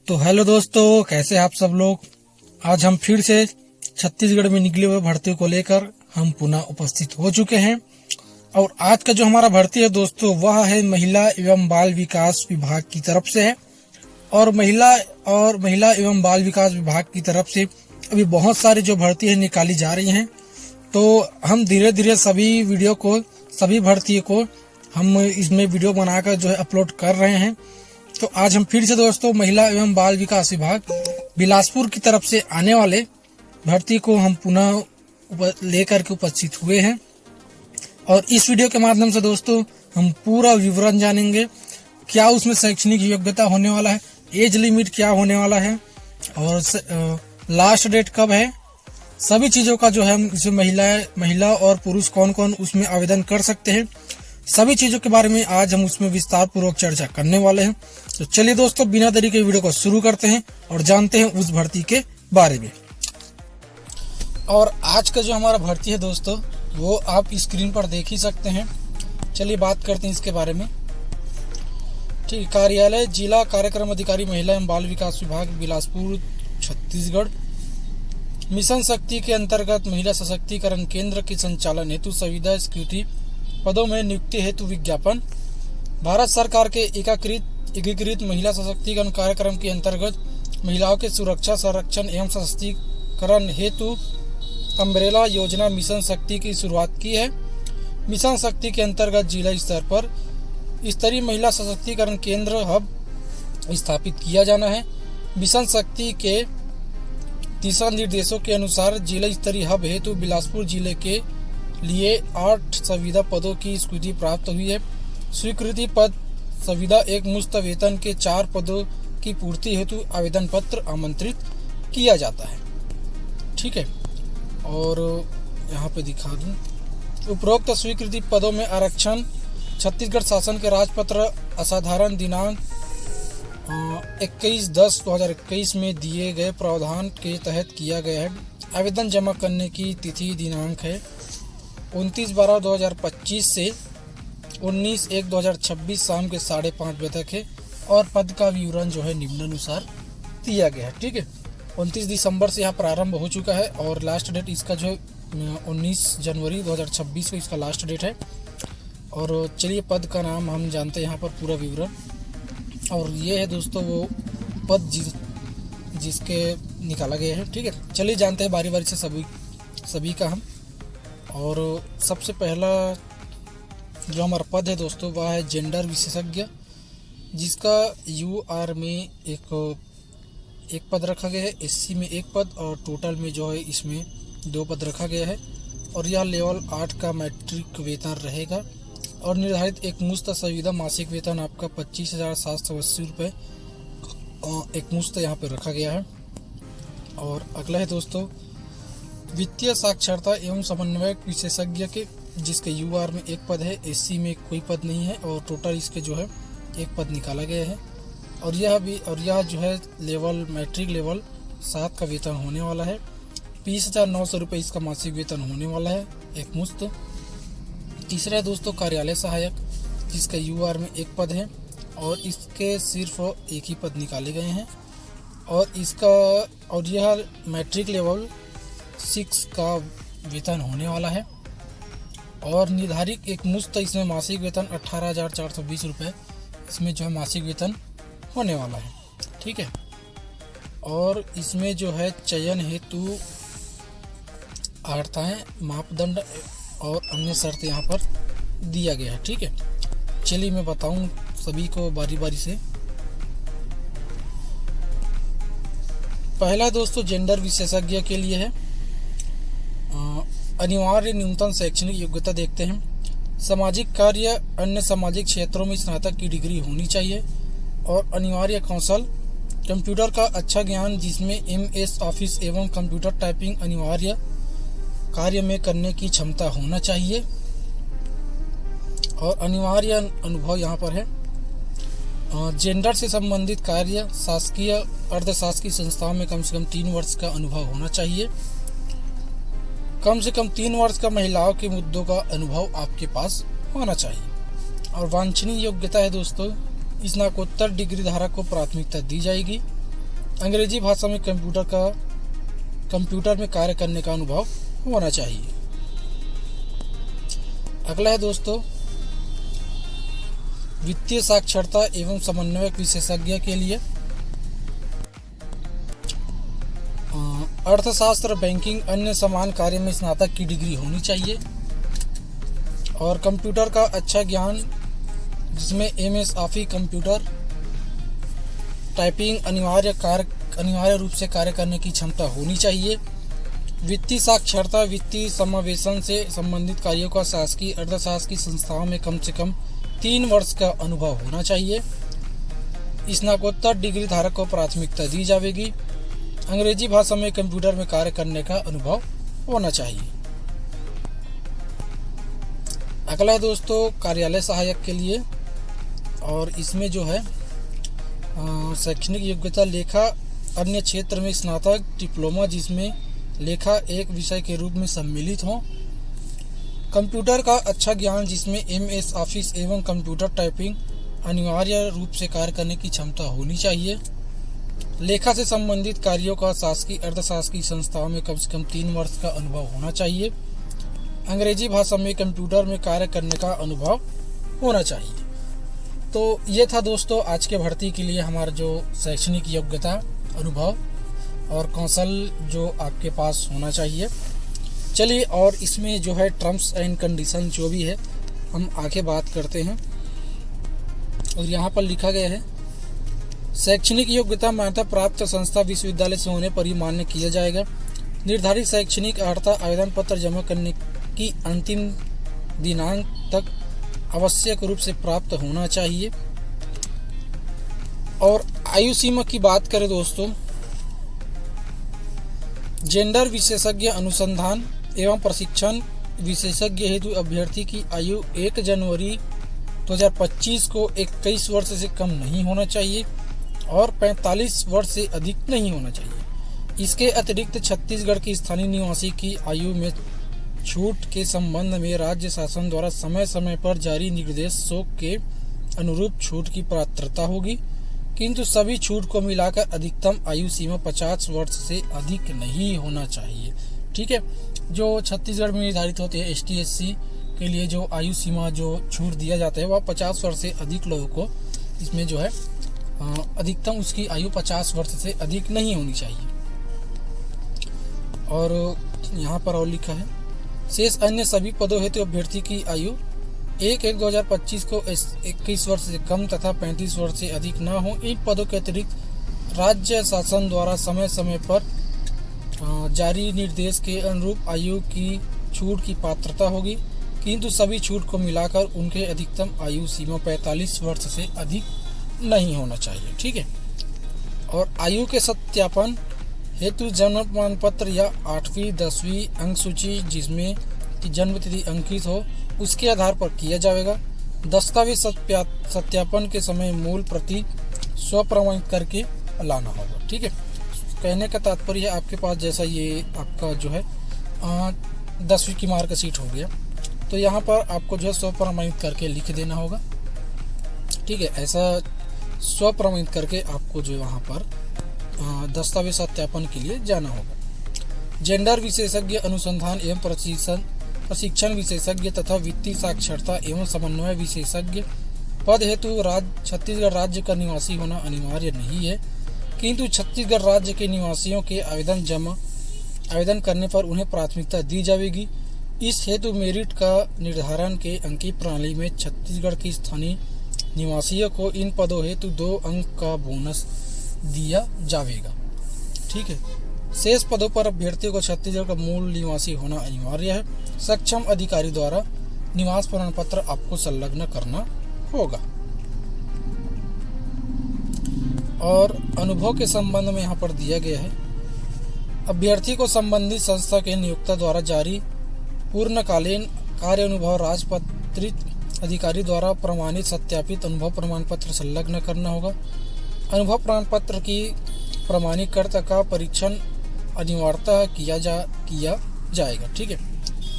तो हेलो दोस्तों, कैसे आप सब लोग। आज हम फिर से छत्तीसगढ़ में निकले हुए भर्ती को लेकर हम पुनः उपस्थित हो चुके हैं। और आज का जो हमारा भर्ती है दोस्तों, वह है महिला एवं बाल विकास विभाग की तरफ से है। और महिला एवं बाल विकास विभाग की तरफ से अभी बहुत सारी जो भर्ती है निकाली जा रही हैं। तो हम धीरे धीरे सभी भर्ती को हम इसमें वीडियो बनाकर जो है अपलोड कर रहे हैं। तो आज हम फिर से दोस्तों महिला एवं बाल विकास विभाग बिलासपुर की तरफ से आने वाले भर्ती को हम पुनः लेकर के उपस्थित हुए हैं। और इस वीडियो के माध्यम से दोस्तों हम पूरा विवरण जानेंगे, क्या उसमें शैक्षणिक योग्यता होने वाला है, एज लिमिट क्या होने वाला है और लास्ट डेट कब है। सभी चीजों का जो है हम इसमें महिला और पुरुष कौन कौन उसमें आवेदन कर सकते हैं, सभी चीजों के बारे में आज हम उसमें विस्तार पूर्वक चर्चा करने वाले हैं। तो चलिए दोस्तों, बिना देरी के वीडियो को शुरू करते हैं और जानते हैं उस भर्ती के बारे में। और आज का जो हमारा भर्ती है दोस्तों, वो आप स्क्रीन पर देख ही सकते हैं। चलिए बात करते हैं इसके बारे में। ठीक, कार्यालय जिला कार्यक्रम अधिकारी महिला एवं बाल विकास विभाग बिलासपुर छत्तीसगढ़। मिशन शक्ति के अंतर्गत महिला सशक्तिकरण केंद्र के संचालन हेतु संविदा स्वीकृति पदों में नियुक्ति हेतु विज्ञापन। भारत सरकार के एकीकृत महिला सशक्तिकरण कार्यक्रम के अंतर्गत महिलाओं के सुरक्षा, संरक्षण एवं सशक्तिकरण हेतु अम्ब्रेला योजना मिशन शक्ति की शुरुआत की है। मिशन शक्ति के अंतर्गत जिला स्तर पर स्तरीय महिला सशक्तिकरण केंद्र हब स्थापित किया जाना है। मिशन शक्ति के दिशा निर्देशों के अनुसार जिला स्तरीय हब हेतु बिलासपुर जिले के लिए 8 संविदा पदों की स्वीकृति प्राप्त हुई है। स्वीकृति पद संविदा एक मुश्त वेतन के 4 पदों की पूर्ति हेतु आवेदन पत्र आमंत्रित किया जाता है। ठीक है, और यहाँ पे दिखा दूं, उपरोक्त स्वीकृति पदों में आरक्षण छत्तीसगढ़ शासन के राजपत्र असाधारण दिनांक 21/10/2021 में दिए गए प्रावधान के तहत किया गया है। आवेदन जमा करने की तिथि दिनांक है 29/12/2025 से 19/1/2026 शाम के 5:30 बजे तक है। और पद का विवरण जो है निम्नानुसार दिया गया है। ठीक है, 29 दिसंबर से यहाँ प्रारंभ हो चुका है और लास्ट डेट इसका जो है 19 जनवरी 2026 को इसका लास्ट डेट है। और चलिए पद का नाम हम जानते हैं यहाँ पर पूरा विवरण। और ये है दोस्तों वो पद जिसके निकाला गया है। ठीक है, चलिए जानते हैं बारी बारी से सभी का हम। और सबसे पहला जो हमारा पद है दोस्तों, वह है जेंडर विशेषज्ञ, जिसका यूआर में एक पद रखा गया है, एससी में 1 पद और टोटल में जो है इसमें 2 पद रखा गया है। और यह लेवल 8 का मैट्रिक वेतन रहेगा। और निर्धारित एक मुश्त संविदा मासिक वेतन आपका 25,780 रुपये एक मुश्त यहाँ पे रखा गया है। और अगला है दोस्तों वित्तीय साक्षरता एवं समन्वयक विशेषज्ञ के, जिसके यूआर में 1 पद है, एससी में कोई पद नहीं है और टोटल इसके जो है 1 पद निकाला गया है। और यह जो है मैट्रिक लेवल 7 का वेतन होने वाला है। 20,900 रुपये इसका मासिक वेतन होने वाला है एक मुश्त। तीसरा है दोस्तों कार्यालय सहायक, जिसका यूआर में 1 पद है और इसके सिर्फ 1 ही पद निकाले गए हैं। और यह मैट्रिक लेवल 6 का वेतन होने वाला है। और निर्धारित एक मुश्त इसमें मासिक वेतन 18,420 रुपये इसमें जो है मासिक वेतन होने वाला है। ठीक है, और इसमें जो है चयन हेतु अर्हताएं, मापदंड और अन्य शर्त यहाँ पर दिया गया है। ठीक है, चलिए मैं बताऊं सभी को बारी बारी से। पहला दोस्तों जेंडर विशेषज्ञ के लिए है। अनिवार्य न्यूनतम शैक्षणिक योग्यता देखते हैं। सामाजिक कार्य अन्य सामाजिक क्षेत्रों में स्नातक की डिग्री होनी चाहिए। और अनिवार्य कौशल कंप्यूटर का अच्छा ज्ञान, जिसमें MS ऑफिस एवं कंप्यूटर टाइपिंग अनिवार्य कार्य में करने की क्षमता होना चाहिए। और अनिवार्य अनुभव यहाँ पर है। जेंडर से संबंधित कार्य शासकीय अर्धशासकीय संस्थाओं में कम से कम 3 वर्ष का अनुभव होना चाहिए। कम से कम 3 वर्ष का महिलाओं के मुद्दों का अनुभव आपके पास होना चाहिए। और वांछनीय योग्यता है दोस्तों, स्नातकोत्तर डिग्री धारक को प्राथमिकता दी जाएगी। अंग्रेजी भाषा में कंप्यूटर में कार्य करने का अनुभव होना चाहिए। अगला है दोस्तों, वित्तीय साक्षरता एवं समन्वयक विशेषज्ञ के लिए अर्थशास्त्र, बैंकिंग, अन्य समान कार्य में स्नातक की डिग्री होनी चाहिए और कंप्यूटर का अच्छा ज्ञान जिसमें MS ऑफिस, कंप्यूटर टाइपिंग अनिवार्य रूप से कार्य करने की क्षमता होनी चाहिए। वित्तीय साक्षरता, वित्तीय समावेशन से संबंधित कार्यों का शासकीय, अर्धशासकीय संस्थाओं में कम से कम 3 वर्ष का अनुभव होना चाहिए। स्नातकोत्तर डिग्री धारक को प्राथमिकता दी जाएगी। अंग्रेजी भाषा में कंप्यूटर में कार्य करने का अनुभव होना चाहिए। अगला है दोस्तों, कार्यालय सहायक के लिए और इसमें जो है शैक्षणिक योग्यता लेखा अन्य क्षेत्र में स्नातक, डिप्लोमा जिसमें लेखा एक विषय के रूप में सम्मिलित हो। कंप्यूटर का अच्छा ज्ञान जिसमें MS ऑफिस एवं कंप्यूटर टाइपिंग अनिवार्य रूप से कार्य करने की क्षमता होनी चाहिए। लेखा से संबंधित कार्यों का शासकीय, अर्धशासकीय संस्थाओं में कम से कम 3 वर्ष का अनुभव होना चाहिए। अंग्रेजी भाषा में कंप्यूटर में कार्य करने का अनुभव होना चाहिए। तो ये था दोस्तों आज के भर्ती के लिए हमारा जो शैक्षणिक योग्यता, अनुभव और कौशल जो आपके पास होना चाहिए। चलिए और इसमें जो है टर्म्स एंड कंडीशन जो भी है हम आगे बात करते हैं। और यहाँ पर लिखा गया है, शैक्षणिक योग्यता मान्यता प्राप्त संस्था विश्वविद्यालय से होने पर ही मान्य किया जाएगा। निर्धारित शैक्षणिक अर्हता आवेदन पत्र जमा करने की अंतिम दिनांक तक आवश्यक रूप से प्राप्त होना चाहिए। और आयु सीमा की बात करें दोस्तों, जेंडर विशेषज्ञ अनुसंधान एवं प्रशिक्षण विशेषज्ञ हेतु अभ्यर्थी की आयु 1 जनवरी 2025 को 21 वर्ष से कम नहीं होना चाहिए और 45 वर्ष से अधिक नहीं होना चाहिए। इसके अतिरिक्त छत्तीसगढ़ की स्थानीय निवासी की आयु में छूट के संबंध में राज्य शासन द्वारा समय समय पर जारी निर्देशों के अनुरूप छूट की पात्रता होगी, किंतु सभी छूट को मिलाकर अधिकतम आयु सीमा 50 वर्ष से अधिक नहीं होना चाहिए। ठीक है, जो छत्तीसगढ़ में निर्धारित होते हैं ST SC के लिए जो आयु सीमा जो छूट दिया जाता है वह 50 वर्ष से अधिक लोगों को इसमें जो है अधिकतम उसकी आयु 50 वर्ष से अधिक नहीं होनी चाहिए। और यहाँ पर और लिखा है, शेष अन्य सभी पदों हेतु अभ्यर्थी की आयु 1/1/2025 को 21 वर्ष से कम तथा 35 वर्ष से अधिक न हो। इन पदों के अतिरिक्त राज्य शासन द्वारा समय समय पर जारी निर्देश के अनुरूप आयु की छूट की पात्रता होगी, किंतु सभी छूट को मिलाकर उनके अधिकतम आयु सीमा 45 वर्ष से अधिक नहीं होना चाहिए। ठीक है, और आयु के सत्यापन हेतु जन्म प्रमाण पत्र या 8वीं 10वीं अंक सूची जिसमें जन्म तिथि अंकित हो उसके आधार पर किया जाएगा। दस्तावेज सत्यापन के समय मूल प्रति स्वप्रमाणित करके लाना होगा। ठीक है, कहने का तात्पर्य है आपके पास जैसा ये आपका जो है 10वीं की मार्कशीट हो गया तो यहाँ पर आपको जो है स्वप्रमाणित करके लिख देना होगा। ठीक है, ऐसा स्वप्रमाणित करके आपको जो वहाँ पर दस्तावेज सत्यापन के लिए जाना होगा। जेंडर विशेषज्ञ अनुसंधान एवं प्रशिक्षण विशेषज्ञ तथा वित्तीय साक्षरता एवं समन्वय विशेषज्ञ पद हेतु छत्तीसगढ़ राज्य का निवासी होना अनिवार्य नहीं है, किंतु छत्तीसगढ़ राज्य के निवासियों के आवेदन करने पर उन्हें प्राथमिकता दी जाएगी। इस हेतु मेरिट का निर्धारण के अंकीय प्रणाली में छत्तीसगढ़ की स्थानीय निवासियों को इन पदों हेतु 2 अंक का बोनस दिया जाएगा। ठीक है, शेष पदों पर अभ्यर्थियों को छत्तीसगढ़ का मूल निवासी होना अनिवार्य है। सक्षम अधिकारी द्वारा निवास प्रमाण पत्र आपको संलग्न करना होगा। और अनुभव के संबंध में यहाँ पर दिया गया है, अभ्यर्थी को संबंधित संस्था के नियोक्ता द्वारा जारी पूर्णकालीन कार्य अनुभव राजपत्रित अधिकारी द्वारा प्रमाणित सत्यापित अनुभव प्रमाण पत्र संलग्न करना होगा। अनुभव प्रमाण पत्र की प्रमाणीकर्ता का परीक्षण अनिवार्यतः किया जाएगा। ठीक है,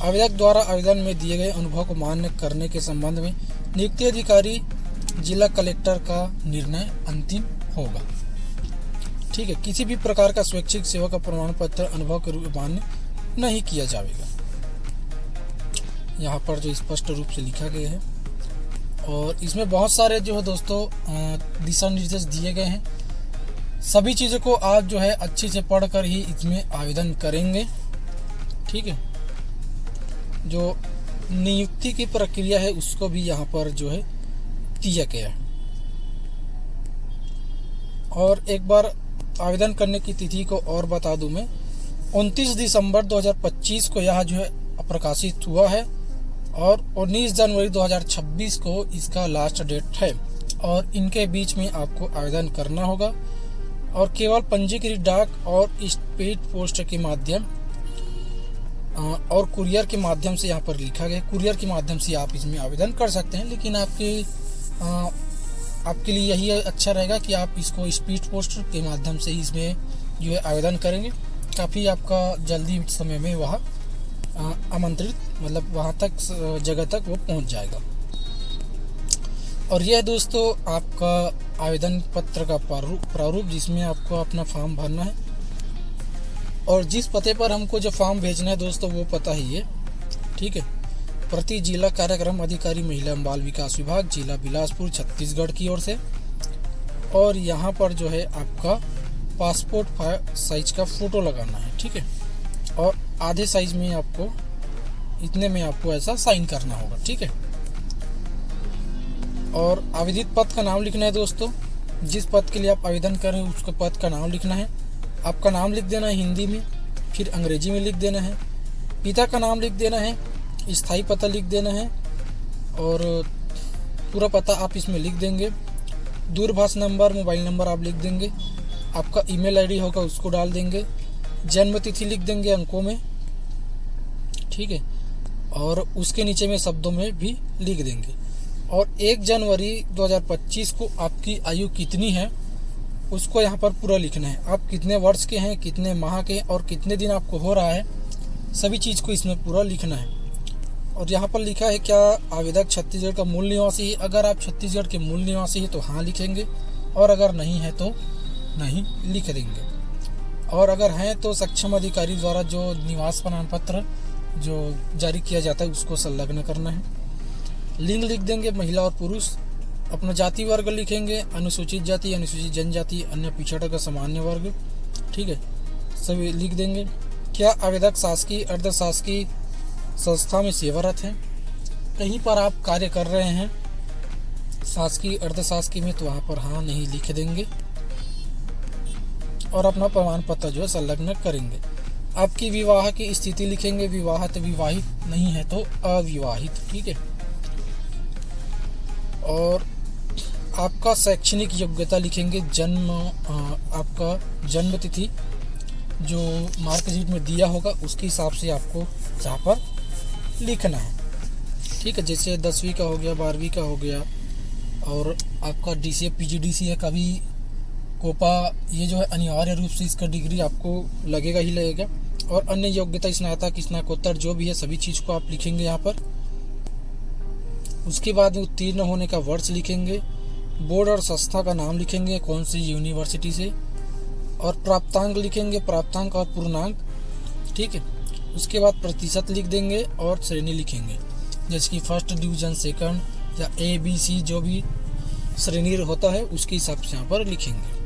आवेदक द्वारा आवेदन में दिए गए अनुभव को मान्य करने के संबंध में नियुक्ति अधिकारी जिला कलेक्टर का निर्णय अंतिम होगा। ठीक है, किसी भी प्रकार का स्वैच्छिक सेवा का प्रमाण पत्र अनुभव के रूप में मान्य नहीं किया जाएगा। यहाँ पर जो स्पष्ट रूप से लिखा गया है, और इसमें बहुत सारे जो है दोस्तों दिशा निर्देश दिए गए हैं। सभी चीज़ों को आप जो है अच्छे से पढ़कर ही इसमें आवेदन करेंगे। ठीक है, जो नियुक्ति की प्रक्रिया है उसको भी यहाँ पर जो है दिया गया है। और एक बार आवेदन करने की तिथि को और बता दूं मैं, 29 दिसंबर 2025 को यह जो है प्रकाशित हुआ है, और 19 जनवरी 2026 को इसका लास्ट डेट है। और इनके बीच में आपको आवेदन करना होगा, और केवल पंजीकृत डाक और स्पीड पोस्ट के माध्यम और कुरियर के माध्यम से यहाँ पर लिखा गया है, कुरियर के माध्यम से आप इसमें आवेदन कर सकते हैं। लेकिन आपके लिए यही अच्छा रहेगा कि आप इसको स्पीड पोस्ट के माध्यम से इसमें जो है आवेदन करेंगे। काफ़ी आपका जल्दी समय में वह आमंत्रित मतलब वहाँ तक जगह तक वो पहुँच जाएगा। और यह दोस्तों आपका आवेदन पत्र का प्रारूप, जिसमें आपको अपना फॉर्म भरना है, और जिस पते पर हमको जो फॉर्म भेजना है दोस्तों वो पता ही है। ठीक है, प्रति जिला कार्यक्रम अधिकारी महिला एवं बाल विकास विभाग, जिला बिलासपुर, छत्तीसगढ़ की ओर से। और यहाँ पर जो है आपका पासपोर्ट साइज का फ़ोटो लगाना है। ठीक है, और आधे साइज में आपको इतने में आपको ऐसा साइन करना होगा। ठीक है, और आवेदित पद का नाम लिखना है दोस्तों। जिस पद के लिए आप आवेदन कर रहे हैं उसको पद का नाम लिखना है। आपका नाम लिख देना है हिंदी में, फिर अंग्रेजी में लिख देना है। पिता का नाम लिख देना है, स्थायी पता लिख देना है, और पूरा पता आप इसमें लिख देंगे। दूरभाष नंबर, मोबाइल नंबर आप लिख देंगे। आपका ईमेल आईडी होगा उसको डाल देंगे। जन्म तिथि लिख देंगे अंकों में। ठीक है, और उसके नीचे में शब्दों में भी लिख देंगे। और 1 जनवरी 2025 को आपकी आयु कितनी है उसको यहाँ पर पूरा लिखना है। आप कितने वर्ष के हैं, कितने माह के, और कितने दिन आपको हो रहा है, सभी चीज़ को इसमें पूरा लिखना है। और यहाँ पर लिखा है क्या आवेदक छत्तीसगढ़ का मूल निवासी है। अगर आप छत्तीसगढ़ के मूल निवासी हैं तो हाँ लिखेंगे, और अगर नहीं है तो नहीं लिख देंगे। और अगर हैं तो सक्षम अधिकारी द्वारा जो निवास प्रमाण पत्र जो जारी किया जाता है उसको संलग्न करना है। लिंग लिख देंगे, महिला और पुरुष। अपना जाति वर्ग लिखेंगे, अनुसूचित जाति, अनुसूचित जनजाति, अन्य पिछड़ा का सामान्य वर्ग। ठीक है, सभी लिख देंगे। क्या आवेदक शासकीय अर्ध शासकीय संस्था में सेवारत है। कहीं पर आप कार्य कर रहे हैं शासकीय अर्ध शासकीय में तो वहाँ पर हाँ नहीं लिख देंगे, और अपना प्रमाण पत्र जो है संलग्न करेंगे। आपकी विवाह की स्थिति लिखेंगे, विवाहित विवाहित नहीं है तो अविवाहित। ठीक है, और आपका शैक्षणिक योग्यता लिखेंगे। आपका जन्म तिथि जो मार्कशीट में दिया होगा उसके हिसाब से आपको यहाँ पर लिखना है। ठीक है, जैसे 10वीं का हो गया, 12वीं का हो गया, और आपका DCA PGDCA का भी कोपा, ये जो है अनिवार्य रूप से इसका डिग्री आपको लगेगा ही लगेगा। और अन्य योग्यता स्नातक स्नातकोत्तर जो भी है सभी चीज़ को आप लिखेंगे यहाँ पर। उसके बाद उत्तीर्ण होने का वर्ष लिखेंगे। बोर्ड और संस्था का नाम लिखेंगे, कौन सी यूनिवर्सिटी से, और प्राप्तांक लिखेंगे, प्राप्तांक और पूर्णांक। ठीक है, उसके बाद प्रतिशत लिख देंगे और श्रेणी लिखेंगे, जैसे कि फर्स्ट डिवीजन, सेकंड या ABC जो भी श्रेणी होता है उसके हिसाब से यहाँ पर लिखेंगे।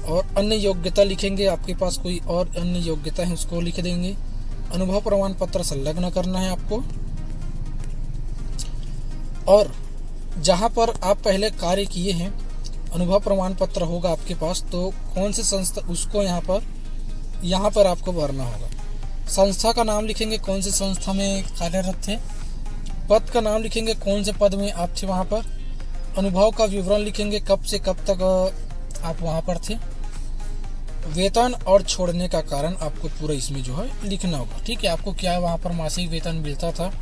और अन्य योग्यता लिखेंगे, आपके पास कोई और अन्य योग्यता है उसको लिख देंगे। अनुभव प्रमाण पत्र संलग्न करना है आपको। और जहाँ पर आप पहले कार्य किए हैं अनुभव प्रमाण पत्र होगा आपके पास, तो कौन से संस्था उसको यहाँ पर आपको भरना होगा। संस्था का नाम लिखेंगे, कौन से संस्था में कार्यरत थे। पद का नाम लिखेंगे, कौन से पद में आप थे वहाँ पर। अनुभव का विवरण लिखेंगे, कब से कब तक आप वहाँ पर थे। वेतन और छोड़ने का कारण आपको पूरा इसमें जो है लिखना होगा। ठीक है, आपको क्या वहाँ पर मासिक वेतन मिलता था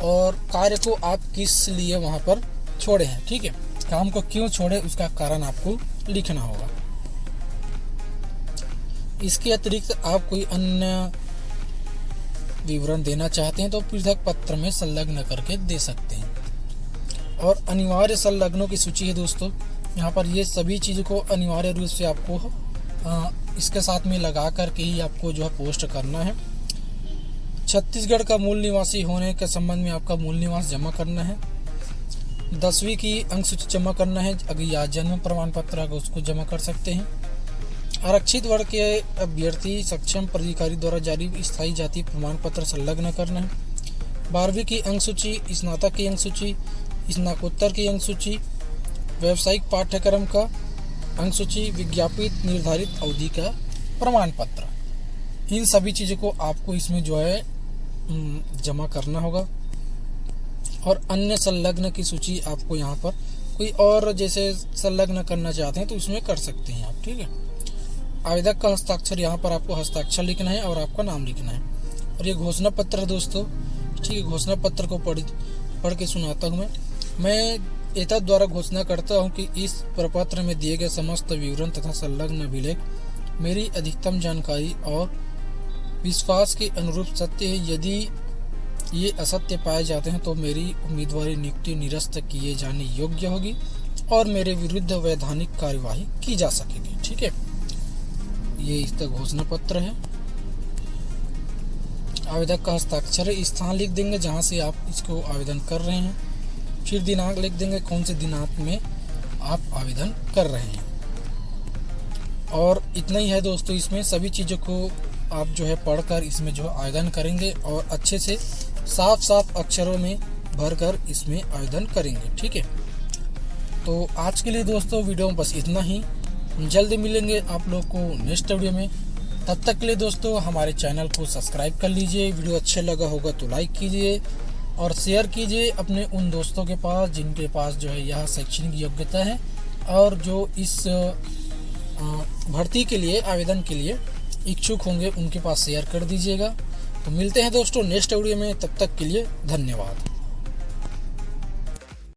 और कार्य को आप किस लिए वहाँ पर छोड़े हैं। ठीक है, काम को क्यों छोड़े उसका कारण आपको लिखना होगा। इसके अतिरिक्त आप कोई अन्य विवरण देना चाहते हैं तो पृथक पत्र में संलग्न करके दे सकते हैं। और अनिवार्य संलग्नों की सूची है दोस्तों, यहाँ पर ये सभी चीज़ों को अनिवार्य रूप से आपको इसके साथ में लगा करके ही आपको जो है पोस्ट करना है। छत्तीसगढ़ का मूल निवासी होने के संबंध में आपका मूल निवास जमा करना है। 10वीं की अंक सूची जमा करना है। अगर या जन्म प्रमाण पत्र अगर उसको जमा कर सकते हैं। आरक्षित वर्ग के अभ्यर्थी सक्षम प्राधिकारी द्वारा जारी स्थायी जाति प्रमाण पत्र संलग्न करना है। 12वीं की अंक सूची, स्नातक की अंक सूची, स्नातकोत्तर की अंक सूची, व्यावसायिक पाठ्यक्रम का अंक सूची, विज्ञापित निर्धारित अवधि का प्रमाण पत्र, इन सभी चीज़ों को आपको इसमें जो है जमा करना होगा। और अन्य संलग्न की सूची आपको यहाँ पर कोई और जैसे संलग्न करना चाहते हैं तो इसमें कर सकते हैं आप, ठीक है। आवेदक का हस्ताक्षर, यहाँ पर आपको हस्ताक्षर लिखना है और आपका नाम लिखना है। और ये घोषणा पत्र दोस्तों, ठीक है, घोषणा पत्र को पढ़ के सुनाता हूँ मैं एतद द्वारा घोषणा करता हूँ कि इस प्रपत्र में दिए गए समस्त विवरण तथा संलग्न अभिलेख मेरी अधिकतम जानकारी और विश्वास के अनुरूप सत्य है। यदि ये असत्य पाए जाते हैं तो मेरी उम्मीदवारी नियुक्ति निरस्त किए जाने योग्य होगी और मेरे विरुद्ध वैधानिक कार्यवाही की जा सकेगी, ठीक है। ये इसका घोषणा पत्र है। आवेदक का हस्ताक्षर है। स्थान लिख देंगे जहां से आप इसको आवेदन कर रहे हैं, फिर दिनांक लिख देंगे कौन से दिनांक में आप आवेदन कर रहे हैं। और इतना ही है दोस्तों, इसमें सभी चीज़ों को आप जो है पढ़कर इसमें जो आवेदन करेंगे और अच्छे से साफ अक्षरों में भरकर इसमें आवेदन करेंगे, ठीक है। तो आज के लिए दोस्तों वीडियो में बस इतना ही। जल्द मिलेंगे आप लोग को नेक्स्ट वीडियो में। तब तक के लिए दोस्तों हमारे चैनल को सब्सक्राइब कर लीजिए। वीडियो अच्छा लगा होगा तो लाइक कीजिए और शेयर कीजिए अपने उन दोस्तों के पास जिनके पास जो है यह शैक्षणिक योग्यता है और जो इस भर्ती के लिए आवेदन के लिए इच्छुक होंगे, उनके पास शेयर कर दीजिएगा। तो मिलते हैं दोस्तों नेक्स्ट वीडियो में, तब तक के लिए धन्यवाद।